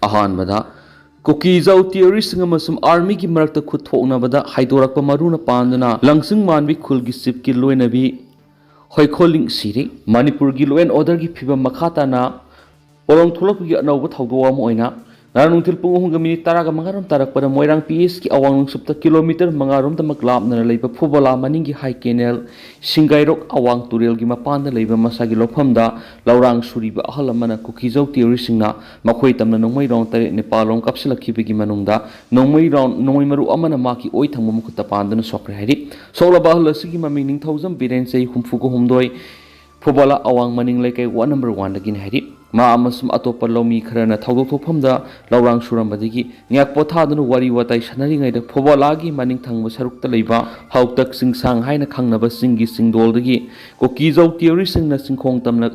अहानबदा कुकीजाउ terrorist army की मरक्ता खुथोनबदा हाइदोरक्पा मरुना पांदना लंगसिंग Manbi खुलगी SIP की लोइनबी होइखोलिंग सिरी मणिपुर की लॉ एंड ऑर्डर की फिबम मखाताना पोलोंग थोलकपगी अनौब थौदो अमा ओइना नानुंथिल पुंग अहुंगा मिनिट 15 तारकपदा मोइरांग पीएस की अवांग नुंगसुप्ता किलोमीटर 5 तमक लापना लेबा फुबोला मनिंग की हाई केनेल सिंगाइरोक अवांग तुरेल की मपान लेबा मसागी लोफमदा लौरांग सुरीबा अहल अमना कुकीजौ टेररिस्टसिंगना मखोय तमना नोंमै राउंड तरे नेपालों कापसिलखिबगी मनुंगदा नोंमै राउंड नोंमै मरु अमना माकी ओइ थंग मुखुता पांदना सोक्रे हाइरि सोलबा अहल असगी ममिंग निंगथौजम बिरेन चै हुमफुगो हुमदोय फुबोला अवांग मनिंग लेकै 1 नंबर 1 दगिन हाइरि मा अमसुम अतोप लौमी खरना थौदोकथोफमदा लौरांग सुरंबदगी न्याक पोथादुन वारी वाताई सनरिङैदा फुबोलागी मनिंग थंग सरुक्ता लेबा हौतक सिंगसांग हाइना खंगनबा सिंगी सिंगदोलदगी कुकीजौ टेररिस्टसिंगना सिंखोंग तमना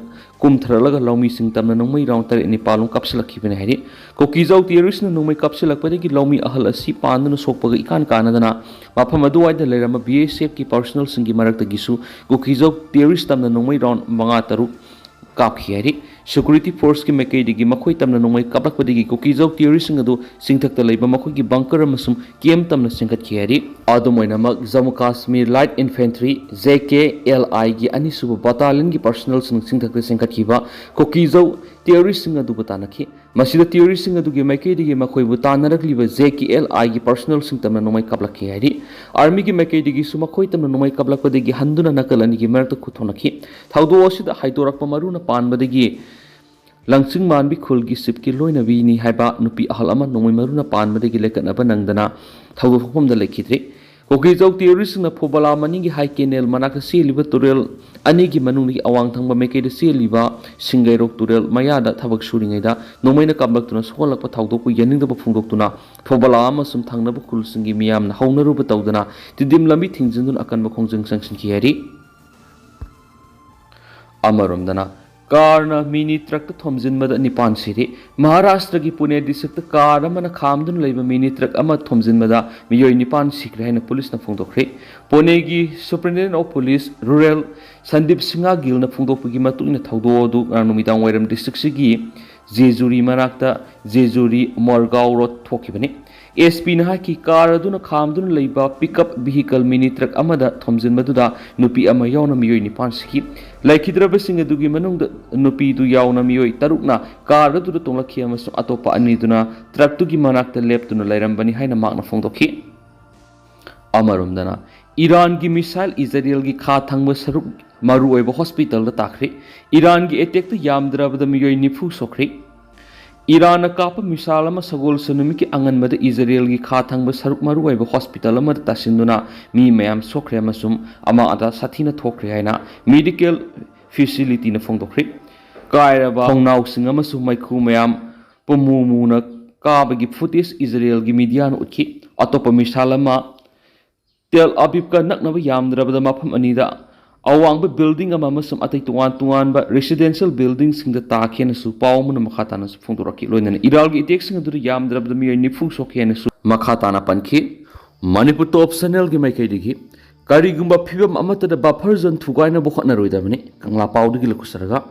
कुमथरलगा लौमी सिंग तमना नोंमै राउंड तरे नेपालों कापसिलखिबने हाइरि कुकीजौ टेररिस्टना नोंमै कापसिलखपदगी लौमी अहल असि पांदुन सोकपगा इकान कानदना मफम अदुवाइदा लेरम बीएसएफ की पर्सनल सिंगी मरक्तगिसु कुकीजौ टेररिस्ट तमना नोंमै राउंड 5-6 कापखि हाइरि सिक्योरिटी फोर्स की मैकेदी मखोई तमना नोंमै कापलकपदगी कुकीजौ टेररिस्टसिंग अदु सिंथक्ता लेबा मखोई बंकर अमसुम केम तमना सिंगतखि हाइरि अदुमोइनमक Jammu Kashmir light infantry JKLI की अनिसुब बटालियन की पर्सनल सिंथक्ता सिंगतखिबा कुकीजौ टेररिस्टसिंग अदु बतानखि मसिदा टेररिस्टसिंग अदुगी मैकेदी मखोइबु तानरकलिबा JKLI की पर्सनल सिंग तमना नोंमै कापलखि हाइरि आर्मी की मैकेदी सु मखोई तमना नोंमै कापलकपदगी हंदुना नकल अनिगी मरत खुथोनखि थौदो असिदा हाइदोरक्पा मरुना पानबदगी लंगसिंग मानबी खुलगी सिपकी लोइनबीनी हाइबा नुपी अहल अमा नोंमै मरुना पानबदगी लेकनबा नंगदना थौदोफमदा लेखिद्रे कुकीजौ टेररिस्टना फुबोला मनिंगी हाई केनेल मनाक सेलिबा तुरेल अनिगी मनुंगी अवांग थंगबा मेकेदा सेलिबा सिंगैरोक तुरेल मयादा थबक सुरिङैदा नोंमैना काबलक्तुना सोलकपा थौदोकु यनिंगदबा फुंगदोक्तुना फुबोला अमसुम थंगनबा खुलसिंगी मियामना हौनरुबा तौदना तिदिम लंबी थिंजिंदुन अकनबा खोंजंग संगसिनखि हाइरि अमरोमदना कारना मिनी ट्रक थोमजिनबद निपान सिरी महाराष्ट्र की पुणे डिस्ट्रिक्ट कार अमना खामदुन लेबा मिनी ट्रक अमा थोमजिनबद मियोय निपान सिखरे हैन पुलिस न फोंदोखरे पुणे की superintendent of police rural Sandeep Singh Gill न फोंदोकपगी मतुंग थौदोदु नुमिदांग वैरम डिस्ट्रिक्ट सिगी जेजुरी मनाक्ता जेजुरी मोरगांव रोड थोखिबने SP नहा की कार अदुना खामदुन लेबा पिकअप व्हीकल मिनी ट्रक अमदा थोमजिनबदुदा नुपी अमा यावना मियोय निपान सिखि लैखिद्रबसिंग अदुगी मनुंग नुपी दु यावना मियोय तरुकना कार अदुदा तोंगलखि अमसुं अतोपा अनिदुना ट्रक तुगी मनाक्ता लेपतुना लैरंबनी हाइना माकना फोंदोखि अमरुमदना ईरान की मिसाइल इजराइल की खा थंगब सरुक मरु ओइबा हॉस्पिटल दा ताखरे ईरान की अटैक यामद्रबदा मियोय निफु सोखरे ईरान काप मिसाल सगोल सनुमी की अंगनबद इजराइल की खा थंग सरुक मरु ओइबा हॉस्पिटल तासिंदुना मी मयाम सोखरे अमा अदा साथीना थोखरे हाइना मेडिकल फैसिलिटी न फोंदोखरे कायरबा होंगनाउसिंग मैखु मयाम पुमुमुना काबगी फुटेज इजराइल की मीडिया न उखि अतोप मिसाल तेल अबीब का नकनब यामद्रबदा मफम अनिदा अवांग बिल्डिंग अतई तुआन तुआन रेसिडेंशियल बिल्डिंग ताखेनसु पावमुन मखाताना फोंदोरखि लोइनन इराल की इटेक्सिंग अदु यामद्रबदा मियोय निफु सोखेनसु मखाताना पनखि मणिपुर टॉप चैनल की मैकेदिगी करिगुंबा फिबम अमतदा बफर जोन थुगाइना बखनरोइदबने कंगला पाउदगी लखुसरगा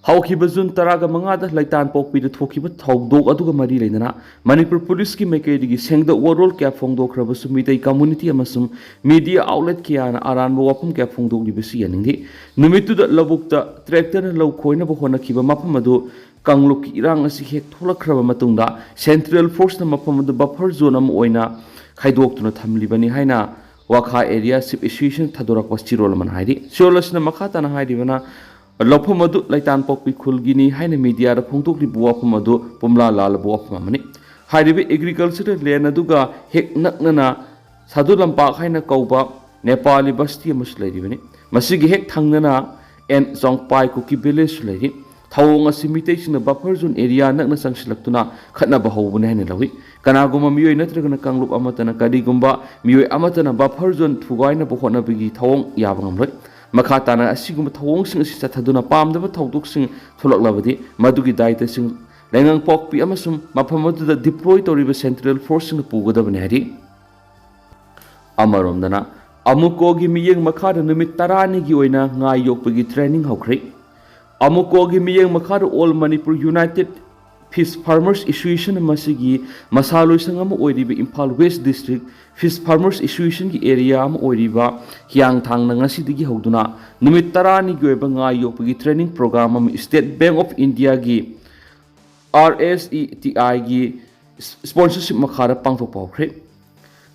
हौखिबा जुन 15 लैतान पोकपीद थोखिबा थौदोक अदुगा मरी लेना मणिपुर पुलिस की मैकेदिगी सेंगद ओवरऑल क्या फोंदोखरबसु मितै कम्युनिटी अमसुम मीडिया आउटलेट कियाना अरानबा वाफम क्या फोंदोकलिबसु यानिंगदि नुमितुदा लबुक्ता ट्रैक्टर लौ खोइना बखोनखिबा मफम अदु कांगलुक इरांग असि हेक थोलखरबा मतुंगदा सेंट्रल फोर्स न मफम अदु बफर जोन अम ओइना खाइदोक्तुना थमलिबनि हाइना वाखा एरिया सिप एसोसिएशन थदोरक चिरोल मन हाइदि सियोलसना मखाताना हाइदिबना लौफम अदु लैतान पोकपी खुलगिनी हाइना मीडिया फोंदोकलि बुवाफम अदु पुमला लाल बुवाफम अमनि हाइदिबे एग्रीकल्चरल लैंड अदुगा हेक नकनना सादु लंपाक हाइना कौबा नेपाली बस्ती अमस लैरिबनि मसिगी हेक थंगना एन जोंगपाई कुकी विलेज लैरि थौंग असि मितैसिना बफर जोन एरिया नकना संगसिलक्तुना खतनबा हौबने हाइना लवि कनागुमा मियोय नत्रगना कांगलुप अमतना करिगुंबा मियोय अमतना बफर जोन थुगाइना बखोनबगी थौंग याबंगमलोय मखाताना असिगुम थौंगसिंग असि चथदुना पामदबा थौदुकसिंग थोलक्लबदि मदुगी दायित्वसिंग लैंगांग पोकपी अमसुम मफमदुदा डिप्लॉय तौरिबा सेंट्रल फोर्ससिंग पुगदबने हारि अमरोमदना अमुकोगी मियेंग मखादा नुमित 10 गी ओइना ngai yokpagi training hokre amukogi miyeng makhar all manipur united Fish Farmers Association masigi masaloi ama oiriba Imphal West District Fish Farmers Association ki area ama oiriba hiang thang na ngasidigi hoduna numit 10 gi oiba nga yopagi training program am State Bank of India gi RSETI gi sponsorship makhara pangthok pawkhre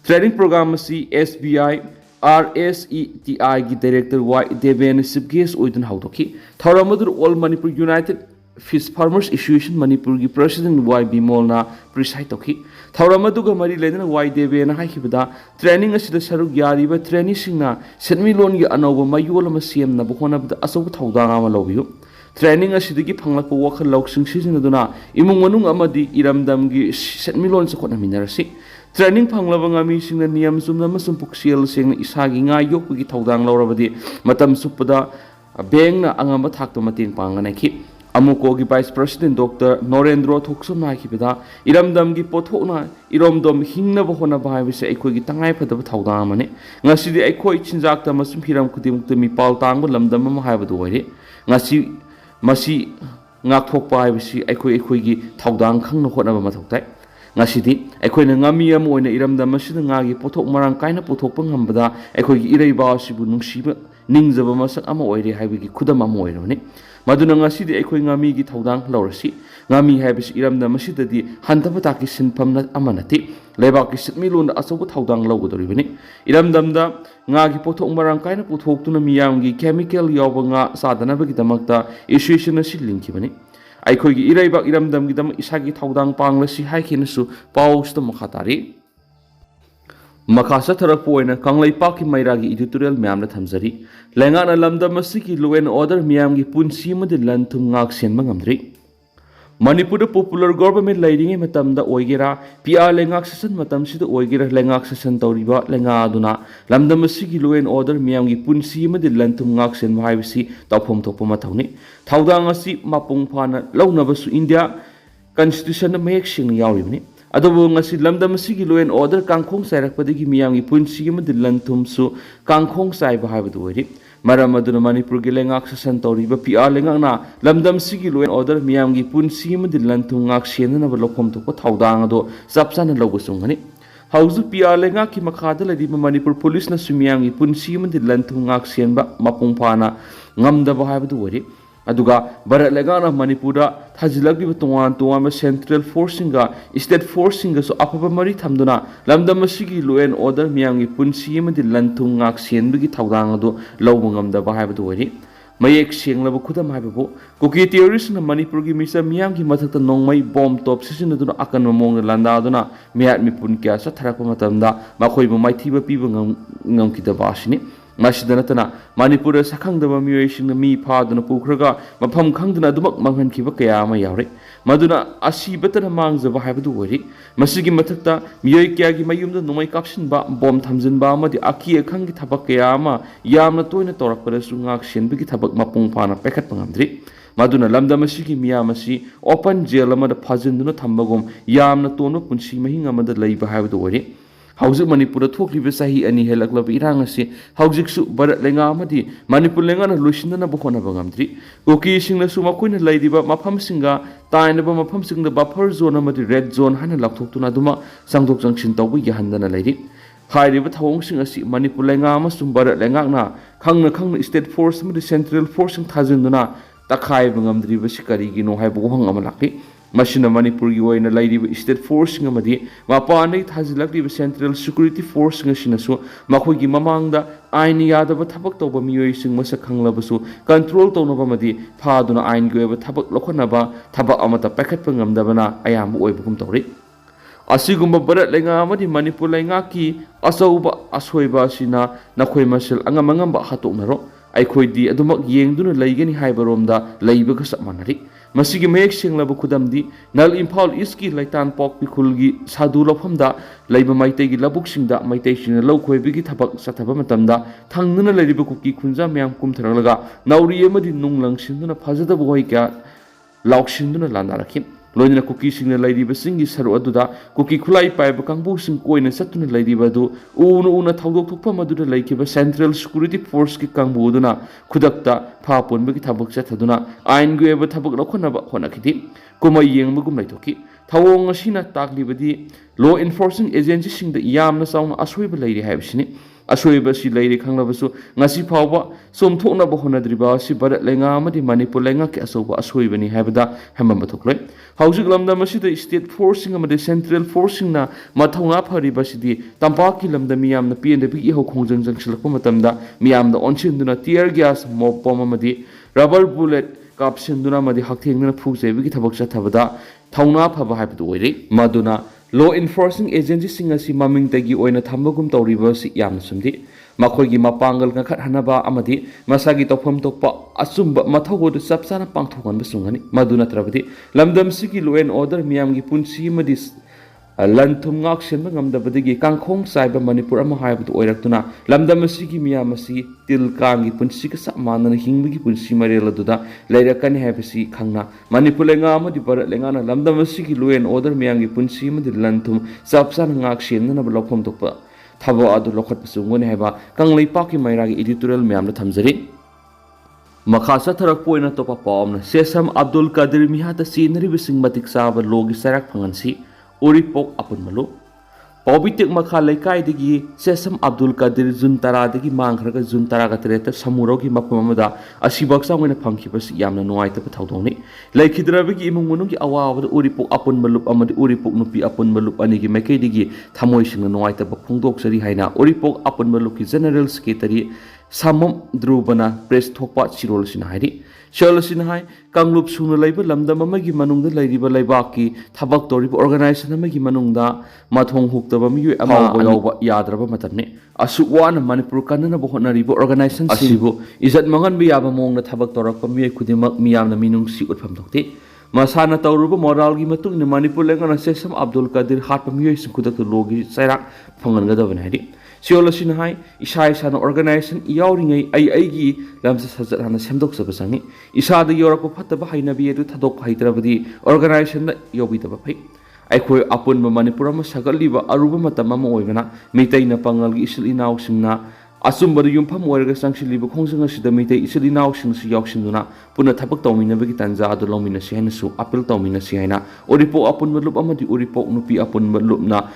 training program asi SBI RSETI gi director Y Deven Sibges oidun haudoki Thoramadur All Manipur United Fish Farmers Association Manipur gi President Y Bimolna preside toki Thoramaduga mari ledana Y Deven haikibada training asida saruk yariba training singna senmilon gi anoba mayol ma siamna bkhona bada asobu thawdanga ma lobiyu training asidagi phanglakpa wakhal loksing sizinaduna imung manung amadi iramdam gi senmilon sakona minarasi training phanglaba ngami singna niyam sumna masum puksiel singna isagi nga yokpagi thawdang lawrabadi matam supada bengna angamba thakta mating pangana ki amuko gi vice president Dr. Norendro Thoksum na kibida iramdam gi pothokna iromdom hingna bahona bahai bise aikoi gi tangai phadaba thawdang amane ngasidi aikoi chinjak ta masum phiram kudimukta mi pal tangba lamdam ma haibadu oire ngasi masi ngakthokpa haibisi aikoi gi thawdang khangna hotnaba mathoktai ngasidi aikoi na ngami am oina iramdam masida ngagi pothok marang kaina pothokpa ngambada aikoi gi iraiba sibu nungsiba ningjaba masak ama oire haibigi khudam ama oirone maduna ngasidi aikoi ngami gi thawdang laurasi ngami haibisi iramdam masidadi handaba taki sinpham na amanati lebaki sitmilon asobu thawdang lawgodoribani iramdamda ngagi pothok marang kaina pothoktuna miyamgi chemical yawba nga sadanabagi damakta association asi linkibani aikoi gi iraiba iramdam gi dam isagi thawdang panglasi haikinasu pawsta makhatari Makasa Tarapoina, Kanglai Paki Mairagi editorial Mamla Tamzari, Langana Lamda Masiki Luen Order Miamgi Punsima de Lantum Ngak Sen Mangamdri. Manipur popular government leading in Matamda Oigera, PR Lengak Session Matamsi Oigera Lengak Session Tauriba, Lengaduna, Lamda Masiki Luen Order Miamgi Punsima de Lantum Ngak Sen Vivisi, Topom Topomatoni, Taudangasi Mapung Pana, Launabasu India, Constitution Make Sing Yawini. Adobo ngasi lamdam asigi loen order kangkhong sairakpadagi miyamgi punsi amadi lanthumsu kangkhong sai bahaibu ori maram aduna manipur gi lengak sasan toriba PR lengakna lamdam sigi loen order miyamgi punsi amadi lanthum ngak senna ba lokhom to ko thawdang ado sapsana logusungani hauzu PR lengak ki makhada ladiba manipur police na sumiyamgi punsi amadi lanthum ngak senba mapung phana ngamda bahaibu ori aduga barat legana manipura thajilagdi tongan tongan central forcing state forcing so apaba mari thamduna lamdam asigi loen order miyangi punsi amadi lanthung ngak senbigi thawdang adu lawbangam ba haibadu ori mayek senglaba khudam haibabu kuki terrorist na manipur gi misa miyamgi mathakta nongmai bomb top sisinaduna akan mong landa aduna miyat mi pun kya sa tharakpa matamda makhoi bu maithiba piba ngam kidaba asini Mashidanatana, Manipura Sakangdava Muration, me pardon Pukraga, Mapam Kangdana Dumak Mangan Kibakayama Yari, Maduna Ashi better among the Vahabadu Wari, Masigi Matata, Mioyaki Mayum, the Nomai Caption Bomb Tamzin Bama, the Akia Kangi Tabakayama, Yamna Toina Torakara Sungakshin, Bigi Tabak Mapung Pana, Pekat Pangamdri. Maduna Lamda Masiki Miyamasi, open jail among the Pazinduna Tambagum, Yamna Tono Punshi Mahingama the Labor Habadu Wari. Hauzik Manipur thokliba sahi ani helaklab irang ase haujiksu barat lenga amadi Manipur lenga na luisindana bokhona bangamdri koki singna suma koina laidiba mafam singa tainaba mafam singda buffer zone amadi red zone hana lakthokuna duma sangdok jangsin tawbu yahandana lairi hairiba thawong sing asi Manipur lenga amasum barat lenga na khangna state force amadi central force thajinduna takhai bangamdri basikari gi no haibu hang amalaki Mashina Manipur gi oina laidiba state force ngamadi mapanai thajilakdiba central security force ngasinasu makhoi gi mamangda ain yadaba thabak toba miyoi sing masa khanglabasu control tonaba madi phaduna ain gi oba thabak lokhonaba thabak amata pakhatpa ngamdabana ayam oibugum tawri asigumba barat lenga amadi Manipur lenga ki asauba asoiba sina nakhoi masal angamangamba hatoknaro aikhoidi adumak yengduna laigani haibaromda laibaga sapmanari Masigi mayek senglaba khudamdi nal Imphal East ki laitan pok pikhulgi sadu lofamda laiba maitei gi labuk singda maitei singna lawkhoi thabak sathaba matamda thangnuna laiba kuki khunja myam kumtharalaga nauri amadi nunglang sinduna phajada boi kya lauksinduna landarakhin loina kuki sing na laidiba singi saru aduda kuki khulai paiba kangbu sing koina satuna laidiba du una thaudok thokpa maduda laikiba central security force ki kangbu duna khudakta pha ponba ki thabak chathaduna ain gu eba thabak lokhonaba honakidi kuma yengba gum laitoki thawong asina taklibadi law enforcing agency sing da yamna sauna asweba lairi haibsini asweba si lairi khanglabasu ngasi phawba somthokna ba honadriba si barat lenga amadi manipur lenga ki asoba aswebani haibada hamma thokloi haujik lamdam asida state forcing amadi central forcing na mathonga phariba sidi tampaki lamda miyamna pnb i ho khongjang jangsilakpa matamda miyamda onchinduna tear gas mob bomb amadi rubber bullet kapsinduna madi hakthengna phugjebi ki thabak chathabada thawna phaba haibadu oire maduna law enforcing agency sing asi maming tagi oina thambagum tawriba si yamna sumdi makhoi gi mapangal nga khat hanaba amadi masagi tofam tokpa asumba mathago du sapsana pangthokan ba sungani maduna trabadi lamdam sigi law and order miyam gi punsi madi lanthum ngak senba ngamdabadigi kangkhong saiba manipur ama haibadu oiraktuna lamdam sigi miyam asi til kangi punsi ka samana hingbigi punsi marela duda leirakani haibasi khangna manipur lenga amadi barat lenga na lamdam sigi law and order miyam gi punsi madi lanthum sapsana ngak senna na blokhom tokpa thabo adu lokhat pasungone haiba kanglei paki mairagi editorial miyamna thamjari makasa tharak poina topa pawmna sesam abdul kadir mihata sinari bising matik saba logi sarak phangansi uripok apun malu pawbitek makha laikai digi sesam abdul kadir jun tara digi mangkhraga jun tara ga tereta samurogi mapamada asibak sangwena phangkhibasi yamna nuaita pa thaudoni laikhidrabigi imung munungi awawada uripok apun malup amadi uripok nupi apun malup anigi mekai digi thamoi singna nuaita pa phungdok sari haina uripok apun malup ki general secretary samam drubana press thokpa chirol sina hairi Shalosina hai Kanglup suna laiba lamdam amagi manungda lairiba laibaki thabak toriba organization amagi manungda mathong huktaba miyu ama yawba yadraba matamne asukwana manipur kanana bo honariba organization sibu izat mangan bi yaba mongna thabak torakpa miyu khudimak miyamna minungsi utpham thokte masana tawruba moral gi matung ni manipur lengana sesam abdul kadir hatpa miyu singkudak logi sairak phangangadaban hairi Shalosina hai isai sana organization yawringai ai lamsa sajat hana semdok sabasangi isada yorako phataba hainabi edu thadok haitrabadi organization da yobitaba phai aikhoi apun manipur ma sagaliba aruba matama ma oibana meitai na pangal gi isil inaw singna asumbar yumpham oiraga sangsiliba khongjang asida meitai isil inaw sing si yaksinduna puna thabak tawminabagi tanja adu lomina si haina su appeal tawmina si haina oripo apun malup amadi oripo nupi apun malupna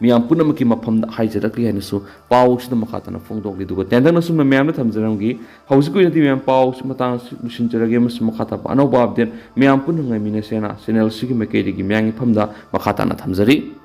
miyam punamaki mafam haijarakli hainasu paw sida makhatana phongdokli duga tendang sumna miyamna thamjaramgi hausi kuina ti miyam paw matang lusinjarage mas makhata pa anoba update miyam punangai minasena channel sigi mekedi gi myangi phamda makhatana thamjari